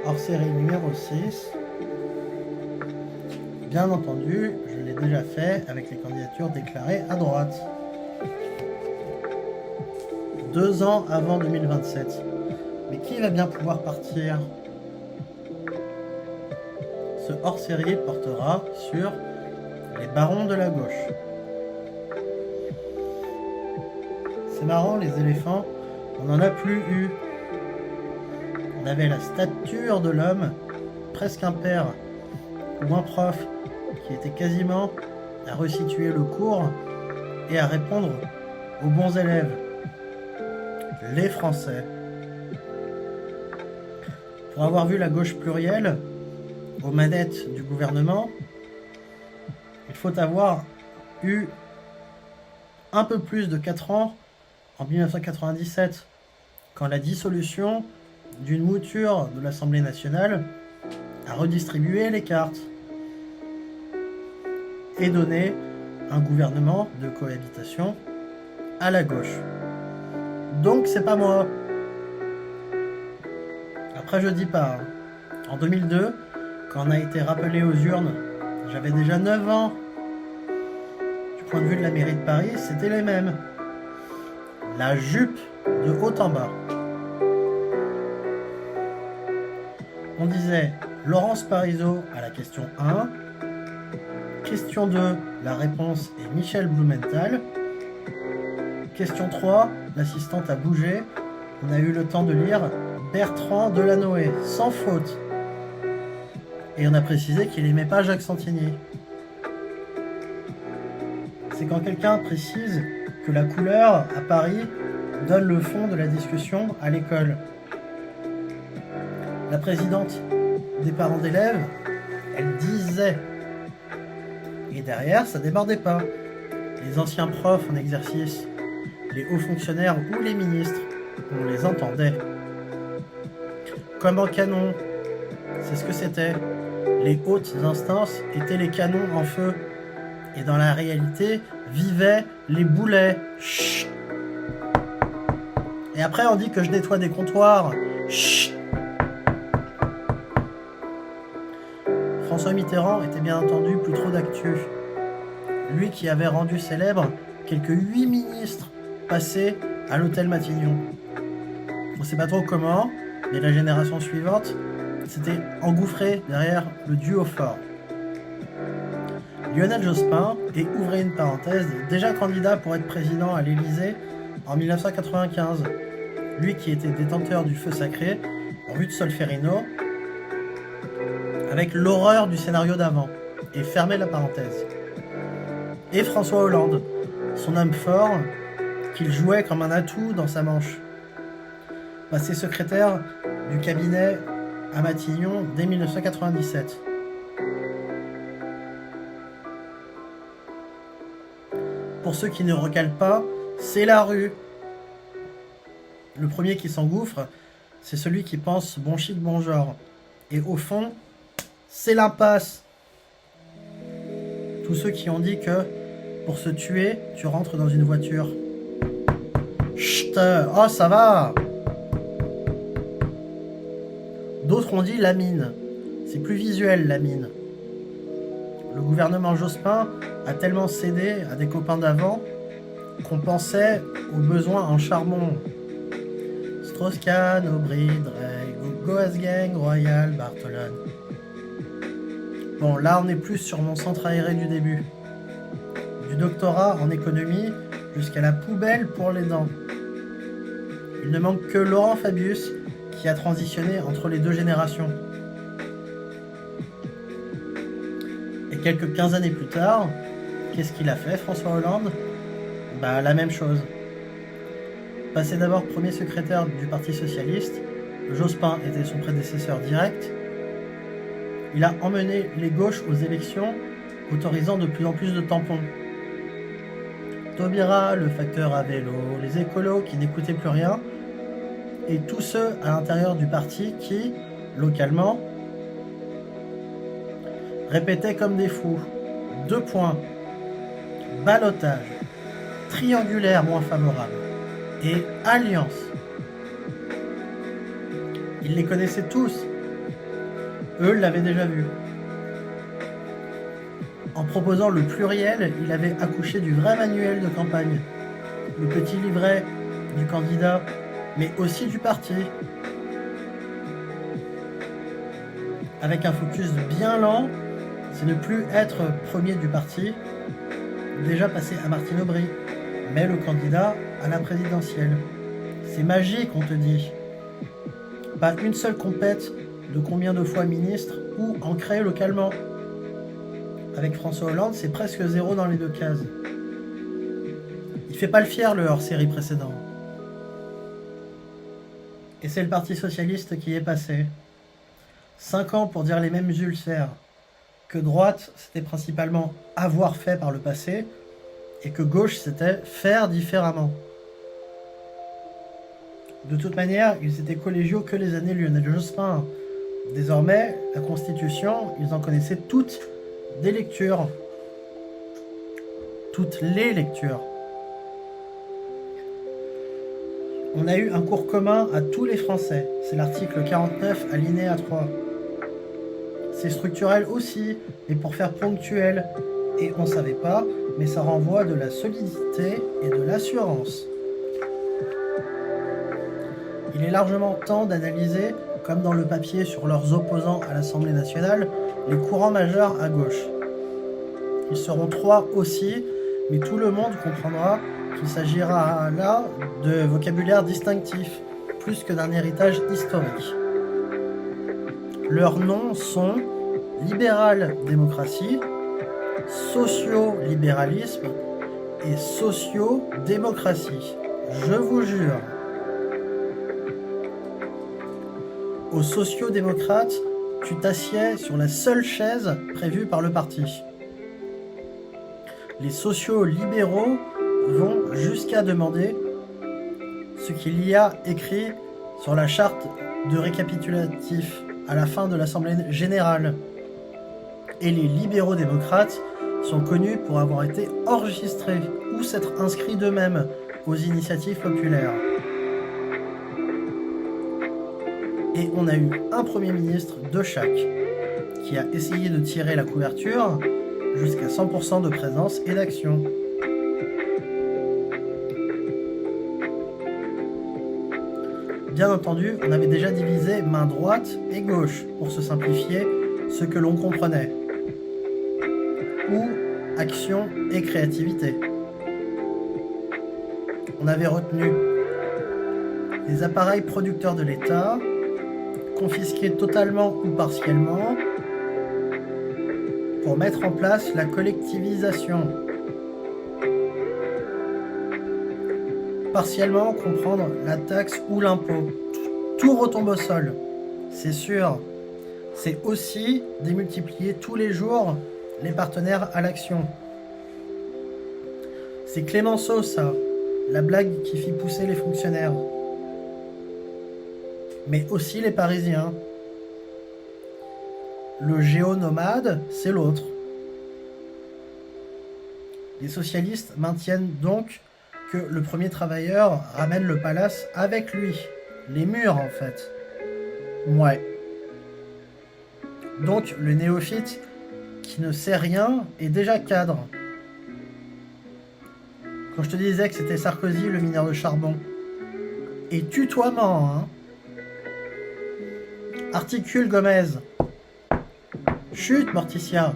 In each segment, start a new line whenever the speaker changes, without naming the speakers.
hors-série numéro 6. Bien entendu, je l'ai déjà fait avec les candidatures déclarées à droite. 2 ans avant 2027. Mais qui va bien pouvoir partir? Ce hors-série portera sur les barons de la gauche. C'est marrant, les éléphants, on n'en a plus eu. On avait la stature de l'homme, presque un père ou un prof qui était quasiment à resituer le cours et à répondre aux bons élèves, les Français. Pour avoir vu la gauche plurielle aux manettes du gouvernement, il faut avoir eu un peu plus de 4 ans en 1997, quand la dissolution d'une mouture de l'Assemblée nationale a redistribué les cartes et donné un gouvernement de cohabitation à la gauche. Donc c'est pas moi. Après je dis pas. En 2002, quand on a été rappelé aux urnes, j'avais déjà 9 ans. Du point de vue de la mairie de Paris, c'était les mêmes. La jupe de haut en bas. On disait Laurence Parisot à la question 1. Question 2, la réponse est Michel Blumenthal. Question 3, l'assistante a bougé. On a eu le temps de lire Bertrand Delanoë, sans faute. Et on a précisé qu'il n'aimait pas Jacques Santini. C'est quand quelqu'un précise que la couleur à Paris donne le fond de la discussion à l'école. La présidente des parents d'élèves, elle disait. Et derrière, ça débordait pas. Les anciens profs en exercice, les hauts fonctionnaires ou les ministres, on les entendait. Comme en canon, c'est ce que c'était. Les hautes instances étaient les canons en feu. Et dans la réalité, vivaient les boulets. Chut. Et après, on dit que je nettoie des comptoirs. Chut. François Mitterrand était bien entendu plus trop d'actu. Lui qui avait rendu célèbre quelques 8 ministres passés à l'hôtel Matignon. On ne sait pas trop comment, mais la génération suivante s'était engouffrée derrière le duo fort. Lionel Jospin, et ouvrez une parenthèse, déjà candidat pour être président à l'Élysée en 1995. Lui qui était détenteur du feu sacré, rue de Solferino, avec l'horreur du scénario d'avant, et fermez la parenthèse. Et François Hollande, son homme fort, qu'il jouait comme un atout dans sa manche. Passé secrétaire du cabinet à Matignon dès 1997. Pour ceux qui ne recalent pas, c'est la rue. Le premier qui s'engouffre, c'est celui qui pense bon chic, bon genre. Et au fond, c'est l'impasse. Tous ceux qui ont dit que pour se tuer, tu rentres dans une voiture. Chut, oh ça va. D'autres ont dit la mine. C'est plus visuel la mine. Le gouvernement Jospin a tellement cédé à des copains d'avant qu'on pensait aux besoins en charbon. Strauss-Kahn, Aubry, Drey, Goasgang, Royal, Barthelone. Bon, là on est plus sur mon centre aéré du début. Du doctorat en économie jusqu'à la poubelle pour les dents. Il ne manque que Laurent Fabius qui a transitionné entre les deux générations. Et quelques 15 années plus tard, qu'est-ce qu'il a fait, François Hollande? Bah, la même chose. Passé d'abord premier secrétaire du Parti Socialiste, Jospin était son prédécesseur direct. Il a emmené les gauches aux élections, autorisant de plus en plus de tampons. Taubira, le facteur à vélo, les écolos qui n'écoutaient plus rien, et tous ceux à l'intérieur du parti qui, localement, répétaient comme des fous. 2 points. Ballottage. Triangulaire moins favorable. Et alliance. Ils les connaissaient tous. Eux l'avaient déjà vu. En proposant le pluriel, il avait accouché du vrai manuel de campagne. Le petit livret du candidat, mais aussi du parti. Avec un focus bien lent, c'est ne plus être premier du parti, déjà passé à Martine Aubry, mais le candidat à la présidentielle. C'est magique, on te dit. Pas une seule compète de combien de fois ministre ou ancré localement. Avec François Hollande, c'est presque 0 dans les 2 cases. Il fait pas le fier, le hors-série précédent. Et c'est le Parti Socialiste qui est passé. 5 ans pour dire les mêmes ulcères. Que droite, c'était principalement avoir fait par le passé, et que gauche, c'était faire différemment. De toute manière, ils étaient collégiaux que les années Lionel Jospin. Désormais, la Constitution, ils en connaissaient toutes des lectures. Toutes les lectures. On a eu un cours commun à tous les Français. C'est l'article 49, alinéa 3. C'est structurel aussi, mais pour faire ponctuel. Et on ne savait pas, mais ça renvoie de la solidité et de l'assurance. Il est largement temps d'analyser, comme dans le papier sur leurs opposants à l'Assemblée nationale, les courants majeurs à gauche. Ils seront 3 aussi, mais tout le monde comprendra qu'il s'agira là de vocabulaire distinctif, plus que d'un héritage historique. Leurs noms sont libéral-démocratie, socio-libéralisme et socio-démocratie. Je vous jure. Aux sociaux-démocrates, tu t'assieds sur la seule chaise prévue par le parti. Les sociaux-libéraux vont jusqu'à demander ce qu'il y a écrit sur la charte de récapitulatif à la fin de l'Assemblée générale. Et les libéraux-démocrates sont connus pour avoir été enregistrés ou s'être inscrits d'eux-mêmes aux initiatives populaires. Et on a eu un Premier ministre de chaque, qui a essayé de tirer la couverture jusqu'à 100% de présence et d'action. Bien entendu, on avait déjà divisé main droite et gauche pour se simplifier ce que l'on comprenait. Ou action et créativité. On avait retenu les appareils producteurs de l'État, confisqués totalement ou partiellement, pour mettre en place la collectivisation. Partiellement comprendre la taxe ou l'impôt. Tout retombe au sol, c'est sûr. C'est aussi démultiplier tous les jours les partenaires à l'action. C'est Clémenceau, ça, la blague qui fit pousser les fonctionnaires. Mais aussi les Parisiens. Le géonomade, c'est l'autre. Les socialistes maintiennent donc que le premier travailleur ramène le palace avec lui. Les murs, en fait. Ouais. Donc, le néophyte qui ne sait rien est déjà cadre. Quand je te disais que c'était Sarkozy, le mineur de charbon. Et tutoiement, hein. Articule, Gomez. Chut, Morticia.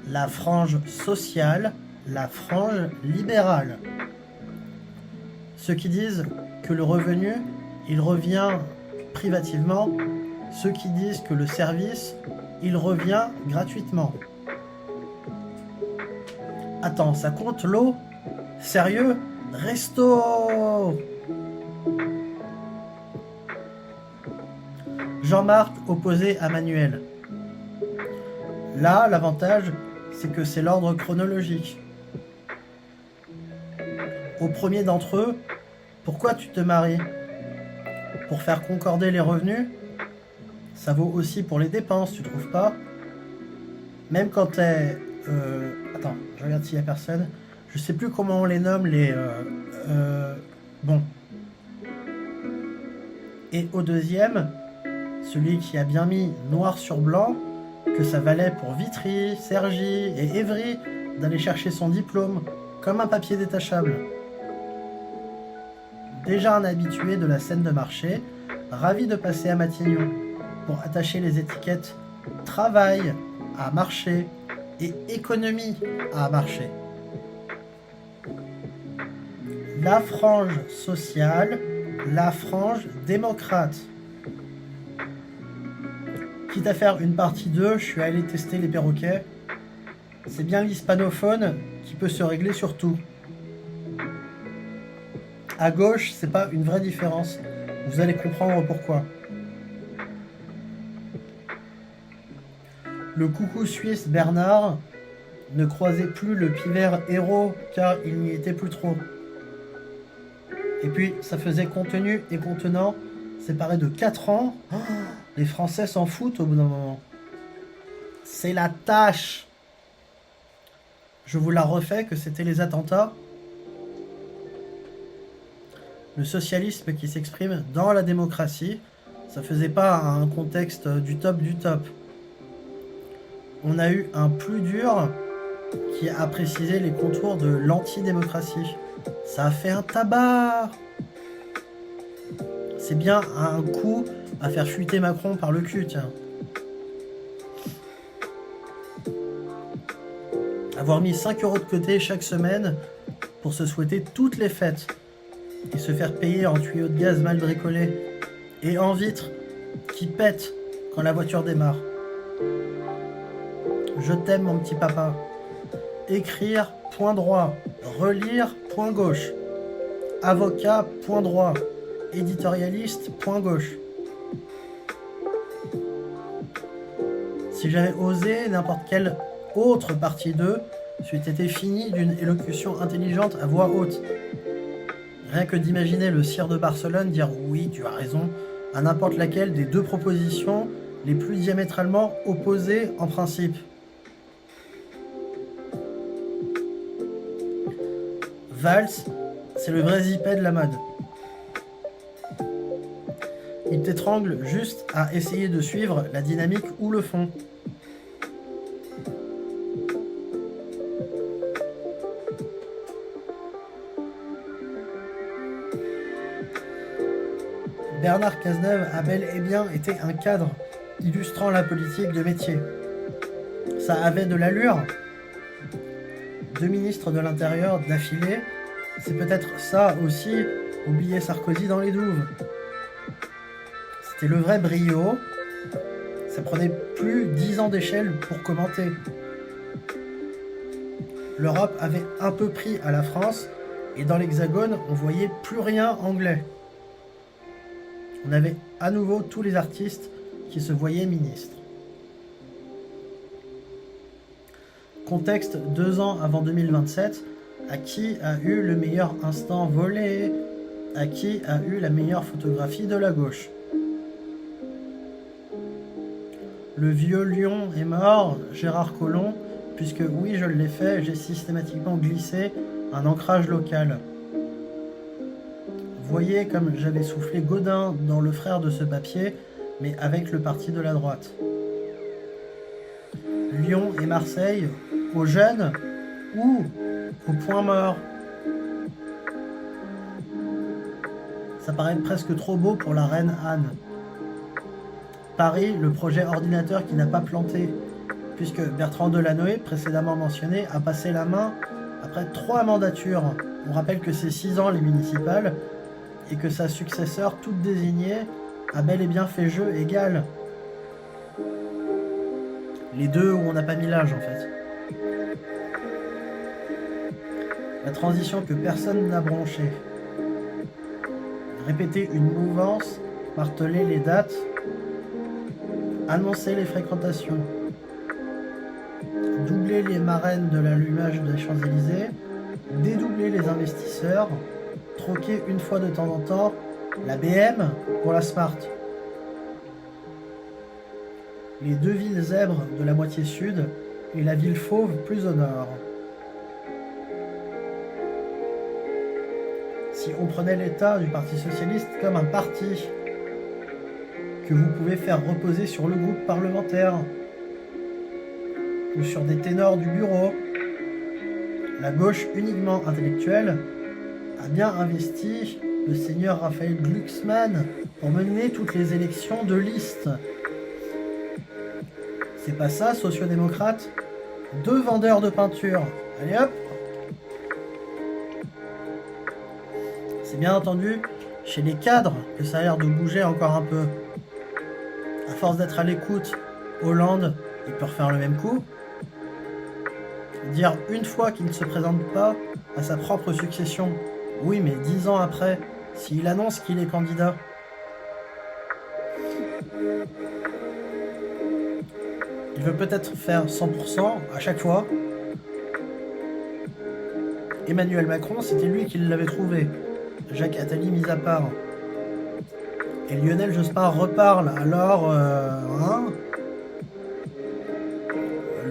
La frange sociale, la frange libérale. Ceux qui disent que le revenu, il revient privativement. Ceux qui disent que le service, il revient gratuitement. Attends, ça compte l'eau? Sérieux? Resto! Jean-Marc opposé à Manuel. Là, l'avantage, c'est que c'est l'ordre chronologique. Au premier d'entre eux, pourquoi tu te maries? Pour faire concorder les revenus? Ça vaut aussi pour les dépenses, tu trouves pas? Même quand t'es... Attends, je regarde s'il y a personne. Je sais plus comment on les nomme, les... Bon. Et au deuxième, celui qui a bien mis noir sur blanc que ça valait pour Vitry, Cergy et Évry d'aller chercher son diplôme comme un papier détachable. Déjà un habitué de la scène de marché, ravi de passer à Matignon pour attacher les étiquettes travail à marché et économie à marché. La frange sociale, la frange démocrate. Quitte à faire une partie 2, je suis allé tester les perroquets. C'est bien l'hispanophone qui peut se régler sur tout. À gauche, c'est pas une vraie différence. Vous allez comprendre pourquoi. Le coucou suisse Bernard ne croisait plus le pivert héros car il n'y était plus trop. Et puis, ça faisait contenu et contenant séparés de 4 ans. Oh, les Français s'en foutent au bout d'un moment. C'est la tâche. Je vous la refais que c'était les attentats. Le socialisme qui s'exprime dans la démocratie, ça faisait pas un contexte du top du top. On a eu un plus dur qui a précisé les contours de l'antidémocratie. Ça a fait un tabac. C'est bien un coup à faire fuiter Macron par le cul, tiens. Avoir mis 5 € de côté chaque semaine pour se souhaiter toutes les fêtes et se faire payer en tuyaux de gaz mal bricolés et en vitres qui pètent quand la voiture démarre. Je t'aime mon petit papa. Écrire, point droit. Relire, point gauche. Avocat, point droit. Éditorialiste, point gauche. Si j'avais osé n'importe quelle autre partie 2, c'eût été fini d'une élocution intelligente à voix haute. Rien que d'imaginer le sire de Barcelone dire « oui, tu as raison » à n'importe laquelle des 2 propositions les plus diamétralement opposées en principe. Valls, c'est le vrai zippet de la mode. Il t'étrangle juste à essayer de suivre la dynamique ou le fond. Bernard Cazeneuve a bel et bien été un cadre illustrant la politique de métier. Ça avait de l'allure. 2 ministres de l'Intérieur d'affilée, c'est peut-être ça aussi, oublier Sarkozy dans les douves. C'était le vrai brio. Ça prenait plus 10 ans d'échelle pour commenter. L'Europe avait un peu pris à la France, et dans l'Hexagone, on voyait plus rien anglais. On avait à nouveau tous les artistes qui se voyaient ministres. Contexte 2 ans avant 2027, à qui a eu le meilleur instant volé? À qui a eu la meilleure photographie de la gauche? Le vieux lion est mort, Gérard Collomb, puisque oui, je l'ai fait, j'ai systématiquement glissé un ancrage local. Voyez comme j'avais soufflé Gaudin dans le frère de ce papier, mais avec le parti de la droite. Lyon et Marseille, aux jeunes ou au point mort. Ça paraît presque trop beau pour la reine Anne. Paris, le projet ordinateur qui n'a pas planté, puisque Bertrand Delanoë, précédemment mentionné, a passé la main après 3 mandatures. On rappelle que c'est 6 ans les municipales, et que sa successeur, toute désignée, a bel et bien fait jeu égal. Les 2 où on n'a pas mis l'âge en fait. La transition que personne n'a bronchée. Répéter une mouvance, marteler les dates, annoncer les fréquentations, doubler les marraines de l'allumage des Champs-Élysées, dédoubler les investisseurs, troquer une fois de temps en temps la BM pour la Smart. Les 2 villes zèbres de la moitié sud et la ville fauve plus au nord. Si on prenait l'État du Parti Socialiste comme un parti, que vous pouvez faire reposer sur le groupe parlementaire ou sur des ténors du bureau. La gauche uniquement intellectuelle a bien investi le seigneur Raphaël Glucksmann pour mener toutes les élections de liste. C'est pas ça, sociodémocrate? 2 vendeurs de peinture. Allez hop! C'est bien entendu chez les cadres que ça a l'air de bouger encore un peu. À force d'être à l'écoute, Hollande, il peut refaire le même coup. Dire une fois qu'il ne se présente pas à sa propre succession. Oui, mais 10 ans après, s'il annonce qu'il est candidat. Il veut peut-être faire 100% à chaque fois. Emmanuel Macron, c'était lui qui l'avait trouvé. Jacques Attali mis à part. Et Lionel Jospin reparle. Alors,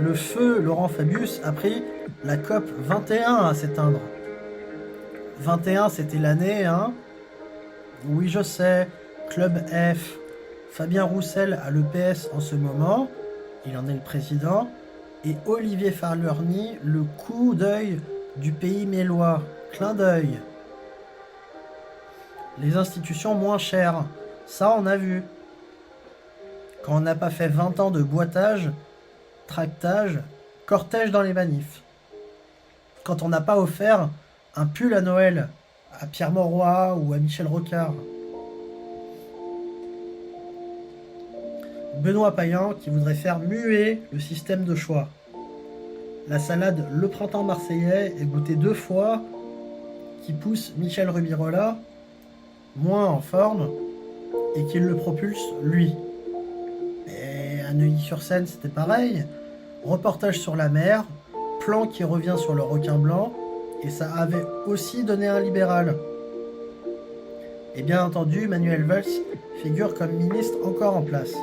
le feu Laurent Fabius a pris la COP 21 à s'éteindre. 21, c'était l'année, hein? Oui, je sais. Club F. Fabien Roussel a le PS en ce moment. Il en est le président. Et Olivier Falerny, le coup d'œil du pays mélois. Clin d'œil. Les institutions moins chères. Ça, on a vu. Quand on n'a pas fait 20 ans de boitage, tractage, cortège dans les manifs. Quand on n'a pas offert un pull à Noël à Pierre Mauroy ou à Michel Rocard. Benoît Payan qui voudrait faire muer le système de choix. La salade Le Printemps Marseillais est goûtée 2 fois, qui pousse Michel Rubirola, moins en forme, et qui le propulse lui. Et à Neuilly-sur-Seine, c'était pareil. Reportage sur la mer, plan qui revient sur le requin blanc, et ça avait aussi donné un libéral. Et bien entendu, Manuel Valls figure comme ministre encore en place.